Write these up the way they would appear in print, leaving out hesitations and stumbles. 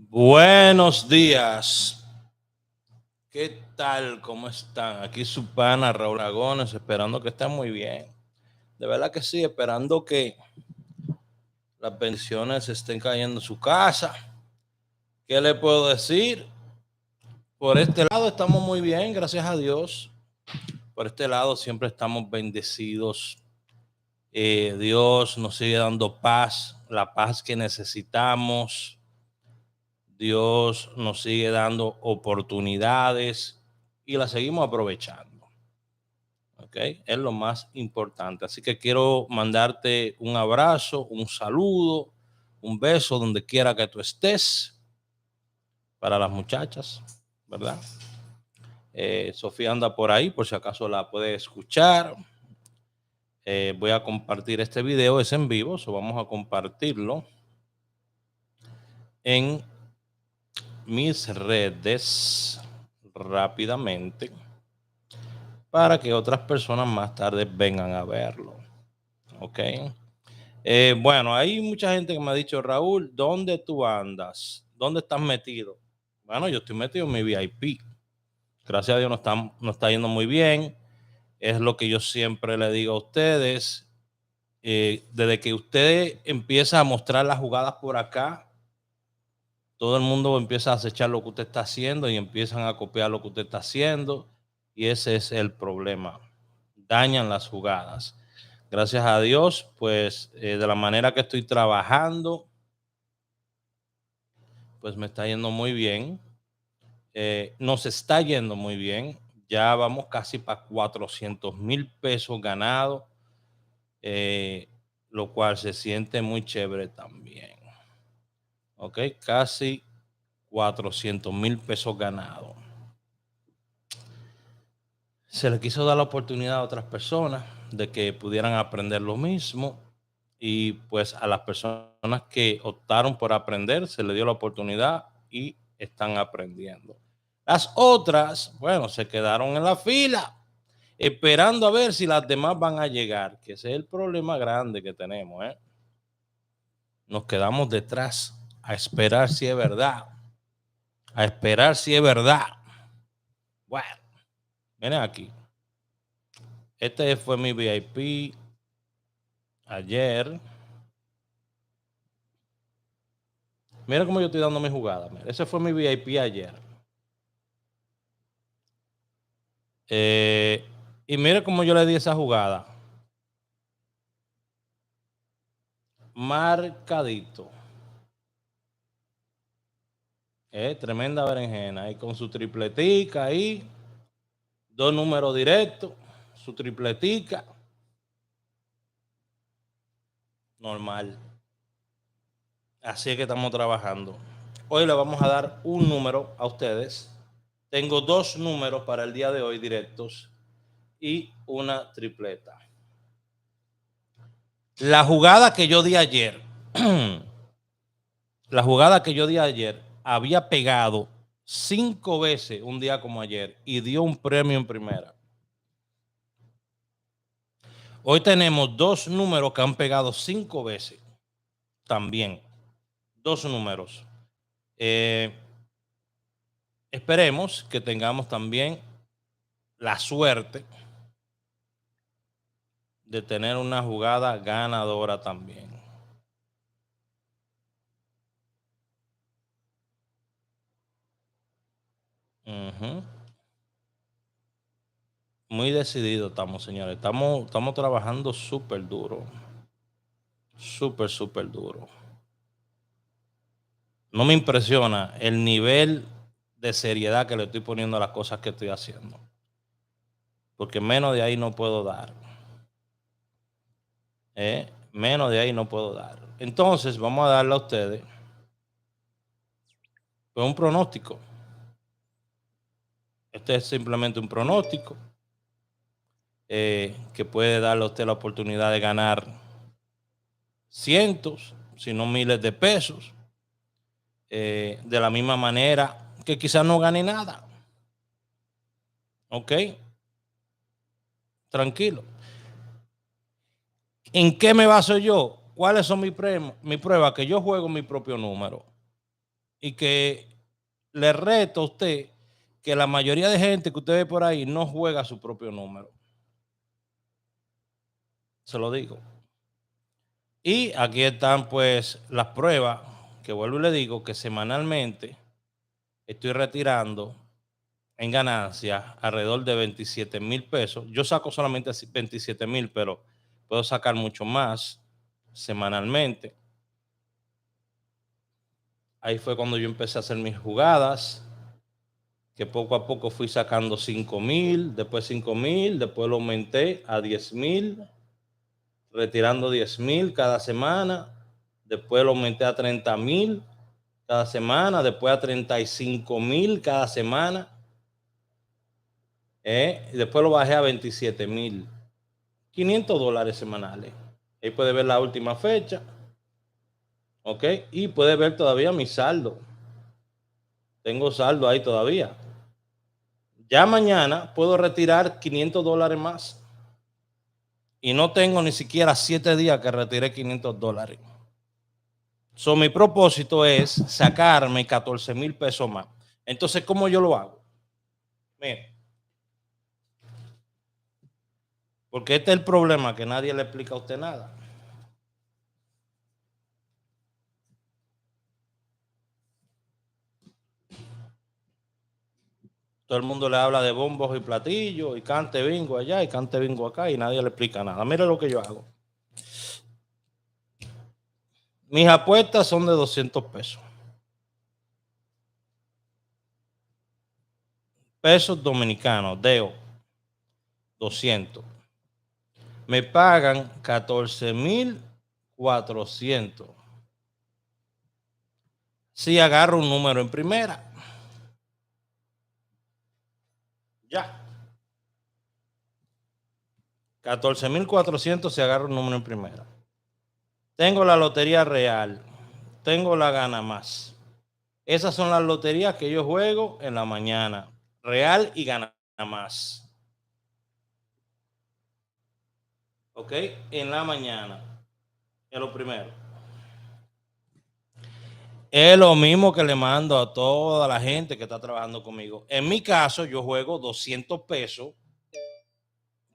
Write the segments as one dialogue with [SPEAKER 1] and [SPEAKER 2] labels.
[SPEAKER 1] Buenos días. ¿Qué tal? ¿Cómo están? Aquí su pana Raúl Agones, esperando que estén muy bien. De verdad que sí, esperando que las bendiciones estén cayendo en su casa. ¿Qué le puedo decir? Por este lado estamos muy bien, gracias a Dios. Por este lado siempre estamos bendecidos. Dios nos sigue dando paz, la paz que necesitamos. Dios nos sigue dando oportunidades y las seguimos aprovechando. ¿Ok? Es lo más importante. Así que quiero mandarte un abrazo, un saludo, un beso donde quiera que tú estés para las muchachas, ¿verdad? Sofía anda por ahí, por si acaso la puede escuchar. Voy a compartir este video, es en vivo, vamos a compartirlo en mis redes rápidamente para que otras personas más tarde vengan a verlo. ¿Ok? Bueno, hay mucha gente que me ha dicho, Raúl, ¿dónde tú andas? ¿Dónde estás metido? Bueno, yo estoy metido en mi VIP. Gracias a Dios no está yendo muy bien. Es lo que yo siempre le digo a ustedes. Desde que usted empieza a mostrar las jugadas por acá, todo el mundo empieza a acechar lo que usted está haciendo y empiezan a copiar lo que usted está haciendo. Y ese es el problema. Dañan las jugadas. Gracias a Dios, pues de la manera que estoy trabajando, pues me está yendo muy bien. Nos está yendo muy bien. Ya vamos casi para 400,000 pesos ganados, lo cual se siente muy chévere también. Ok, casi 400,000 pesos ganados. Se le quiso dar la oportunidad a otras personas de que pudieran aprender lo mismo y pues a las personas que optaron por aprender se les dio la oportunidad y están aprendiendo. Las otras, bueno, se quedaron en la fila esperando a ver si las demás van a llegar, que ese es el problema grande que tenemos. Nos quedamos detrás a esperar si es verdad, a esperar si es verdad. Bueno, miren aquí. Este fue mi VIP ayer. Mira cómo yo estoy dando mi jugada. Mira, ese fue mi VIP ayer. Y mire cómo yo le di esa jugada. Marcadito. Tremenda berenjena. Ahí con su tripletica ahí. Dos números directos. Su tripletica. Normal. Así es que estamos trabajando. Hoy le vamos a dar un número a ustedes. Tengo dos números para el día de hoy directos y una tripleta. La jugada que yo di ayer, la jugada que yo di ayer había pegado 5 veces un día como ayer y dio un premio en primera. Hoy tenemos dos números que han pegado 5 veces también. Dos números. Esperemos que tengamos también la suerte de tener una jugada ganadora también. Muy decidido estamos, señores. Estamos trabajando súper duro. Súper duro. No me impresiona el nivel de seriedad que le estoy poniendo a las cosas que estoy haciendo. Porque menos de ahí no puedo dar. Menos de ahí no puedo dar. Entonces, vamos a darle a ustedes pues, un pronóstico. Este es simplemente un pronóstico que puede darle a usted la oportunidad de ganar cientos, si no miles de pesos. De la misma manera que quizás no gane nada. ¿Ok? Tranquilo. ¿En qué me baso yo? ¿Cuáles son mis pruebas? Que yo juego mi propio número. y que le reto a usted que la mayoría de gente que usted ve por ahí no juega su propio número. Se lo digo. Y aquí están pues las pruebas, que vuelvo y le digo que semanalmente estoy retirando en ganancias alrededor de 27,000 pesos. Yo saco solamente 27,000, pero puedo sacar mucho más semanalmente. Ahí fue cuando yo empecé a hacer mis jugadas, que poco a poco fui sacando 5,000, después 5,000, después lo aumenté a 10,000, retirando 10,000 cada semana, después lo aumenté a 30,000 cada semana, después a 35,000 cada semana, y después lo bajé a 27,000, $500 semanales. Ahí puede ver la última fecha, ¿ok? Y puede ver todavía mi saldo. Tengo saldo ahí todavía. Ya mañana puedo retirar $500 más. Y no tengo ni siquiera 7 días que retiré $500. So, mi propósito es sacarme 14,000 pesos más. Entonces, ¿cómo yo lo hago? Mire, porque este es el problema, que nadie le explica a usted nada. Todo el mundo le habla de bombos y platillos, y cante bingo allá, y cante bingo acá, y nadie le explica nada. Mire lo que yo hago. Mis apuestas son de 200 pesos. Pesos dominicanos, DEO, 200. Me pagan 14,400. Si agarro un número en primera. Ya. 14,400 si agarro un número en primera. Tengo la lotería real. Tengo la gana más. Esas son las loterías que yo juego en la mañana. Real y gana más. ¿Ok? En la mañana. Es lo primero. Es lo mismo que le mando a toda la gente que está trabajando conmigo. En mi caso, yo juego 200 pesos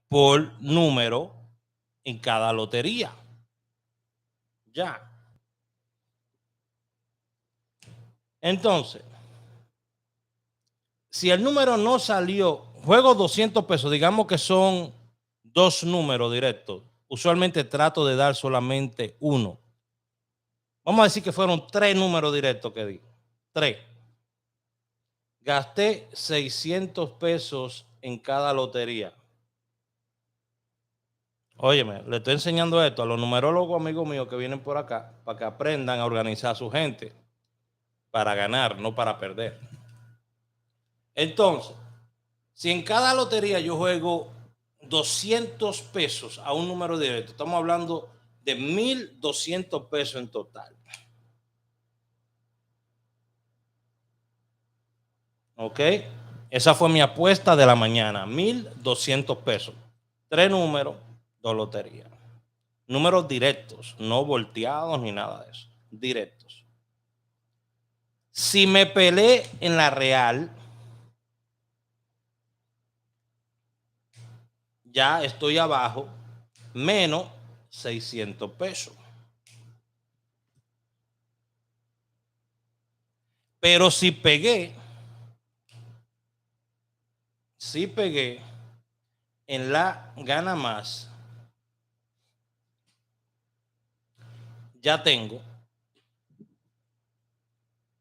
[SPEAKER 1] por número en cada lotería. Ya. Entonces, si el número no salió, juego 200 pesos, digamos que son 2 números directos. Usualmente trato de dar solamente uno. Vamos a decir que fueron 3 números directos que di. 3. Gasté 600 pesos en cada lotería. Óyeme, le estoy enseñando esto a los numerólogos amigos míos que vienen por acá para que aprendan a organizar a su gente para ganar, no para perder. Entonces, si en cada lotería yo juego 200 pesos a un número directo, estamos hablando de 1,200 pesos en total. ¿Ok? Esa fue mi apuesta de la mañana, 1,200 pesos. 3 números, 2 loterías. Números directos, no volteados ni nada de eso. Directos. Si me peleé en la real, ya estoy abajo, menos 600 pesos. Pero si pegué en la gana más, ya tengo.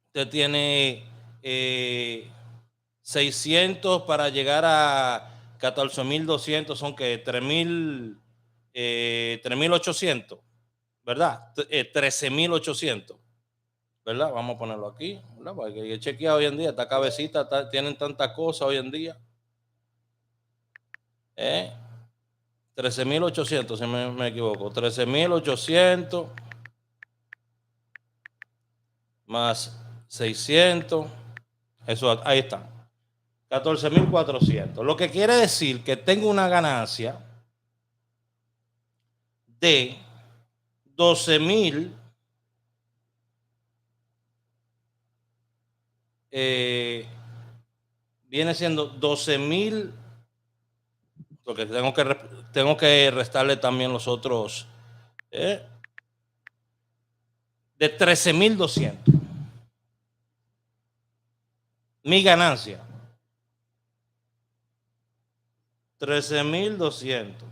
[SPEAKER 1] Usted tiene 600 para llegar a 14,200, son que 3,800, ¿verdad? 13,800, ¿verdad? Vamos a ponerlo aquí, ¿verdad? Porque chequea hoy en día, esta cabecita, tienen tantas cosas hoy en día. 13,800, si me equivoco. 13,800 más 600. Eso, ahí está. 14,400. Lo que quiere decir que tengo una ganancia de 12,000 viene siendo 12,000, porque tengo que restarle también los otros, de 13,200. Mi ganancia, 13,200.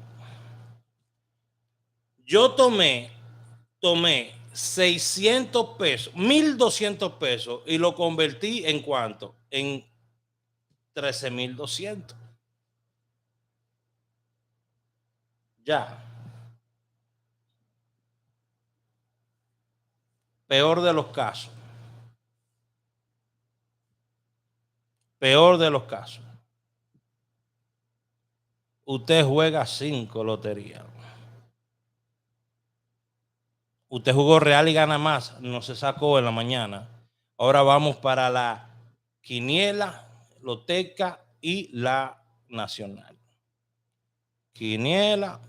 [SPEAKER 1] Yo tomé 600 pesos, 1,200 pesos, y lo convertí en ¿cuánto? En 13,200. Ya. Peor de los casos. Peor de los casos. Usted juega 5 loterías. Usted jugó real y gana más. No se sacó en la mañana. Ahora vamos para la quiniela, loteca y la nacional. Quiniela,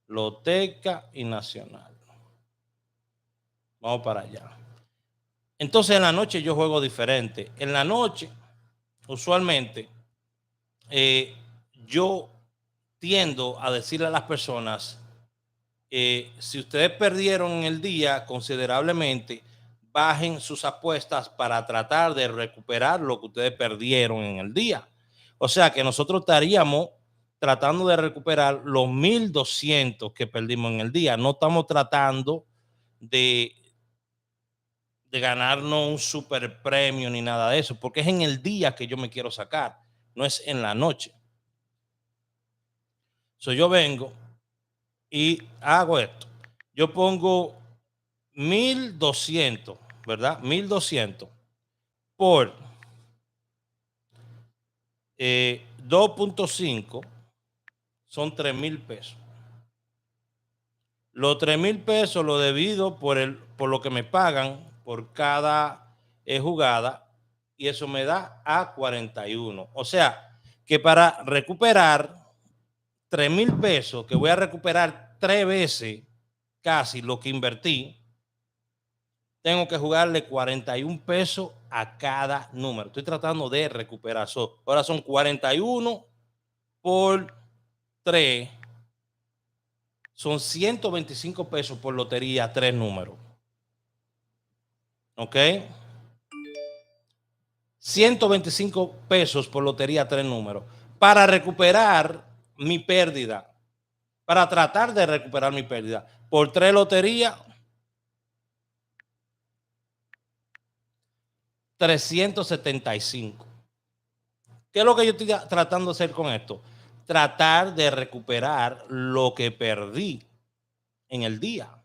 [SPEAKER 1] loteca y nacional. Vamos para allá. Entonces en la noche yo juego diferente. En la noche, usualmente, yo tiendo a decirle a las personas, si ustedes perdieron en el día considerablemente, bajen sus apuestas para tratar de recuperar lo que ustedes perdieron en el día. O sea que nosotros estaríamos tratando de recuperar los 1,200 que perdimos en el día. No estamos tratando de ganarnos un super premio ni nada de eso, porque es en el día que yo me quiero sacar, no es en la noche. Yo vengo y hago esto. Yo pongo 1,200, ¿verdad? 1,200 por 2.5 son 3,000 pesos. Los 3,000 pesos lo divido por lo que me pagan por cada jugada, y eso me da a 41. O sea que para recuperar 3,000 pesos, que voy a recuperar 3 veces casi lo que invertí, tengo que jugarle 41 pesos a cada número. Estoy tratando de recuperar. Ahora son 41 por 3. Son 125 pesos por lotería, 3 números. ¿Ok? 125 pesos por lotería, 3 números. Para recuperar mi pérdida. Para tratar de recuperar mi pérdida. Por 3 loterías, 375. ¿Qué es lo que yo estoy tratando de hacer con esto? Tratar de recuperar lo que perdí en el día.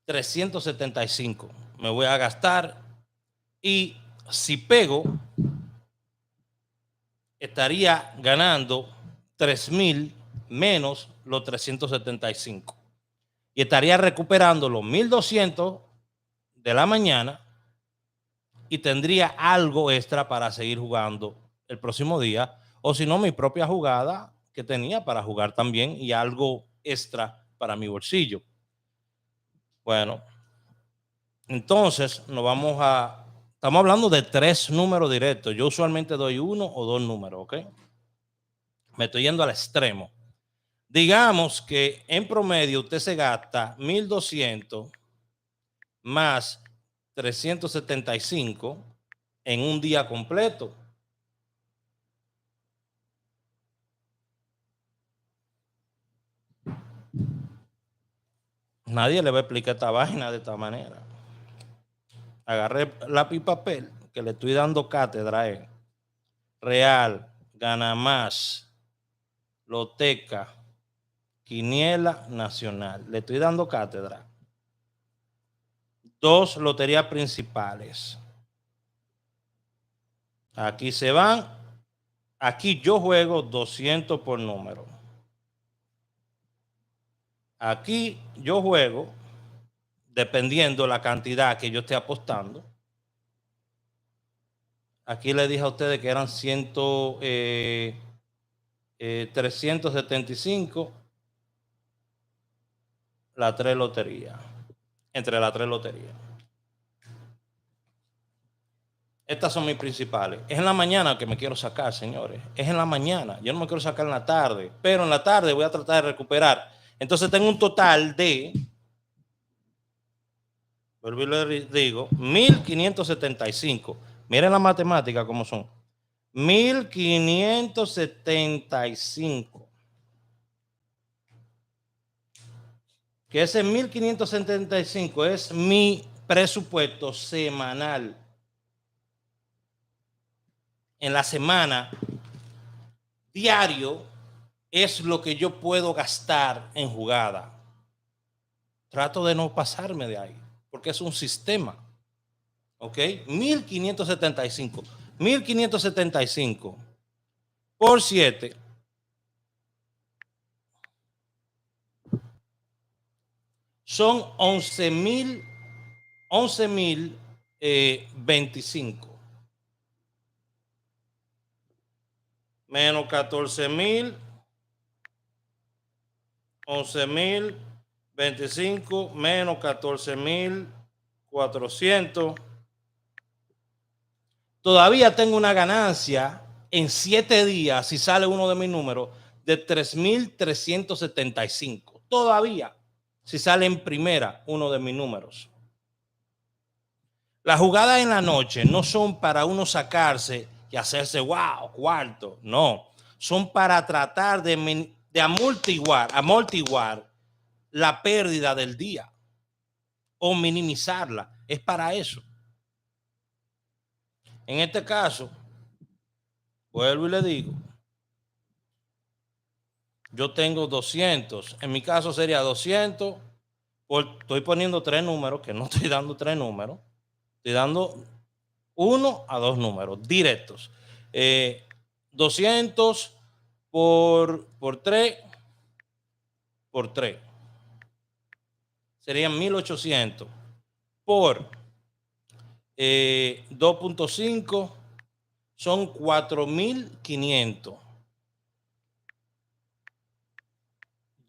[SPEAKER 1] 375 me voy a gastar, y si pego, estaría ganando 3,000 menos los 375 y estaría recuperando los 1,200 de la mañana, y tendría algo extra para seguir jugando el próximo día, o si no, mi propia jugada que tenía para jugar también, y algo extra para mi bolsillo. Bueno, entonces estamos hablando de 3 números directos. Yo usualmente doy 1 o 2 números, ¿ok? Me estoy yendo al extremo. Digamos que en promedio usted se gasta 1,200 más 375 en un día completo. Nadie le va a explicar esta vaina de esta manera. Agarré lápiz y papel, que le estoy dando cátedra. Real, gana más, loteca, quiniela, nacional. Le estoy dando cátedra. 2 loterías principales. Aquí se van. Aquí yo juego 200 por número. Aquí yo juego, dependiendo la cantidad que yo esté apostando. Aquí le dije a ustedes que eran 375 las 3 loterías. Entre las 3 loterías. Estas son mis principales. Es en la mañana que me quiero sacar, señores. Es en la mañana. Yo no me quiero sacar en la tarde. Pero en la tarde voy a tratar de recuperar. Entonces tengo un total de, vuelvo y le digo, 1575. Miren la matemática cómo son. 1575. Que ese 1575 es mi presupuesto semanal. En la semana, diario, es lo que yo puedo gastar en jugada. Trato de no pasarme de ahí, porque es un sistema. ¿Ok? 1575. 1575 por 7 son 11.025 menos 14.000, 11.025 menos 14.400. Todavía tengo una ganancia en 7 días, si sale uno de mis números, de 3.375. Todavía, si sale en primera uno de mis números. Las jugadas en la noche no son para uno sacarse y hacerse wow, cuarto. No, son para tratar de amortiguar la pérdida del día o minimizarla. Es para eso. En este caso, vuelvo y le digo, yo tengo 200. En mi caso sería 200. Estoy poniendo 3 números, que no estoy dando 3 números. Estoy dando 1 a 2 números directos. 200 por 3 por 3. Serían 1.800 por 2.5 son 4.500.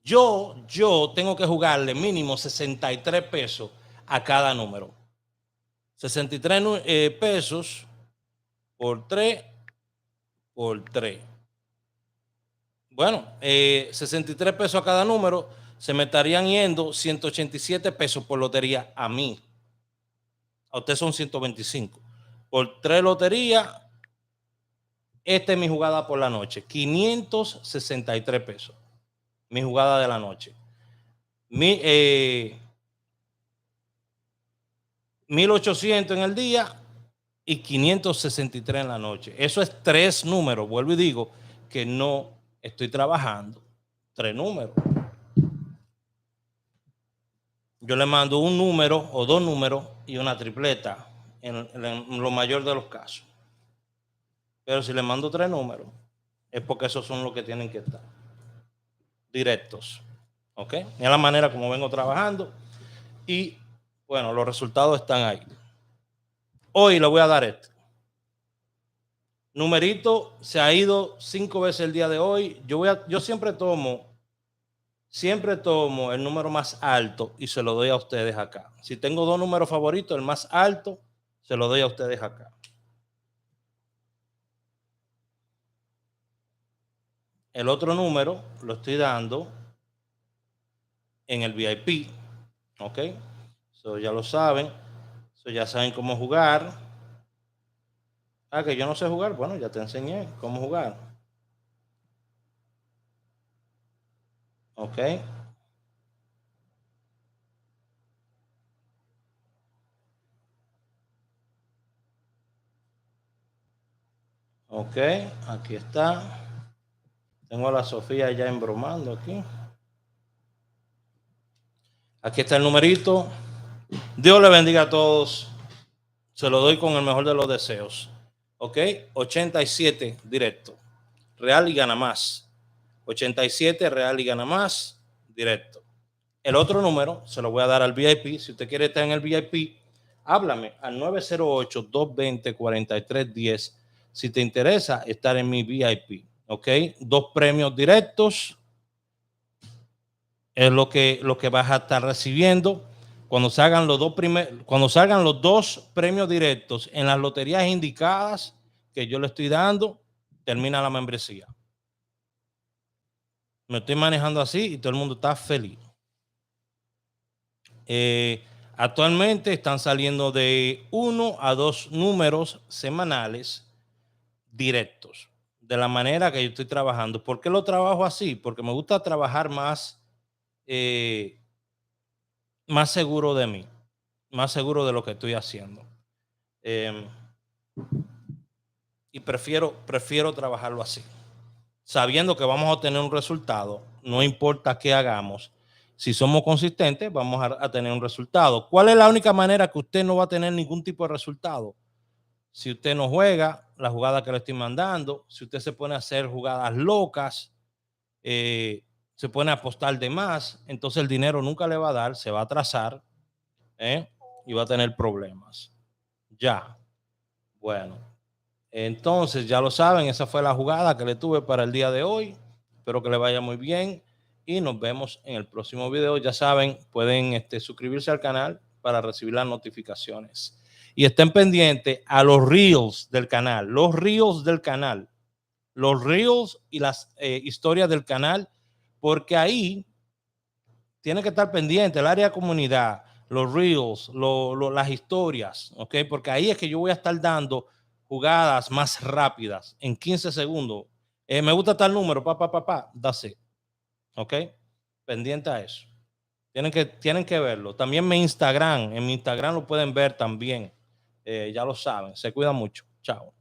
[SPEAKER 1] Yo tengo que jugarle mínimo 63 pesos a cada número. 63 pesos por 3 por 3. Bueno, 63 pesos a cada número, se me estarían yendo 187 pesos por lotería a mí. A usted son 125. Por 3 loterías, esta es mi jugada por la noche. 563 pesos. Mi jugada de la noche. 1.800 en el día y 563 en la noche. Eso es 3 números. Vuelvo y digo que no estoy trabajando 3 números. Yo le mando un número o 2 números y una tripleta en lo mayor de los casos. Pero si le mando 3 números, es porque esos son los que tienen que estar directos. ¿Ok? Es la manera como vengo trabajando. Y bueno, los resultados están ahí. Hoy le voy a dar este. Numerito se ha ido 5 veces el día de hoy. Yo siempre tomo el número más alto y se lo doy a ustedes acá. Si tengo 2 números favoritos, el más alto se lo doy a ustedes acá. El otro número lo estoy dando en el VIP. ¿Ok? Eso ya lo saben. Eso ya saben cómo jugar. Ah, que yo no sé jugar. Bueno, ya te enseñé cómo jugar. ¿Ok? Ok, aquí está. Tengo a la Sofía ya embromando aquí. Aquí está el numerito. Dios le bendiga a todos. Se lo doy con el mejor de los deseos. Ok, 87 directo. Real y gana más. 87 real y gana más directo. El otro número se lo voy a dar al VIP. Si usted quiere estar en el VIP, háblame al 908-220-4310. Si te interesa estar en mi VIP. Ok, 2 premios directos es lo que vas a estar recibiendo. cuando salgan los dos premios directos en las loterías indicadas que yo le estoy dando, termina la membresía. Me estoy manejando así y todo el mundo está feliz. Actualmente están saliendo de 1 a 2 números semanales directos, de la manera que yo estoy trabajando. ¿Por qué lo trabajo así? Porque me gusta trabajar más, más seguro de mí, más seguro de lo que estoy haciendo. Y prefiero trabajarlo así, sabiendo que vamos a obtener un resultado, no importa qué hagamos. Si somos consistentes, vamos a tener un resultado. ¿Cuál es la única manera que usted no va a tener ningún tipo de resultado? Si usted no juega la jugada que le estoy mandando, si usted se pone a hacer jugadas locas, se pone a apostar de más, entonces el dinero nunca le va a dar, se va a atrasar, y va a tener problemas. Ya. Bueno, entonces ya lo saben, esa fue la jugada que le tuve para el día de hoy. Espero que le vaya muy bien y nos vemos en el próximo video. Ya saben, pueden suscribirse al canal para recibir las notificaciones. Y estén pendientes a los reels del canal, los reels y las historias del canal, porque ahí tiene que estar pendiente el área de comunidad, los reels, las historias, ¿ok? Porque ahí es que yo voy a estar dando jugadas más rápidas en 15 segundos. Me gusta tal número, that's it, ¿ok? Pendiente a eso. Tienen que verlo. También en mi Instagram lo pueden ver también. Ya lo saben. Se cuidan mucho. Chao.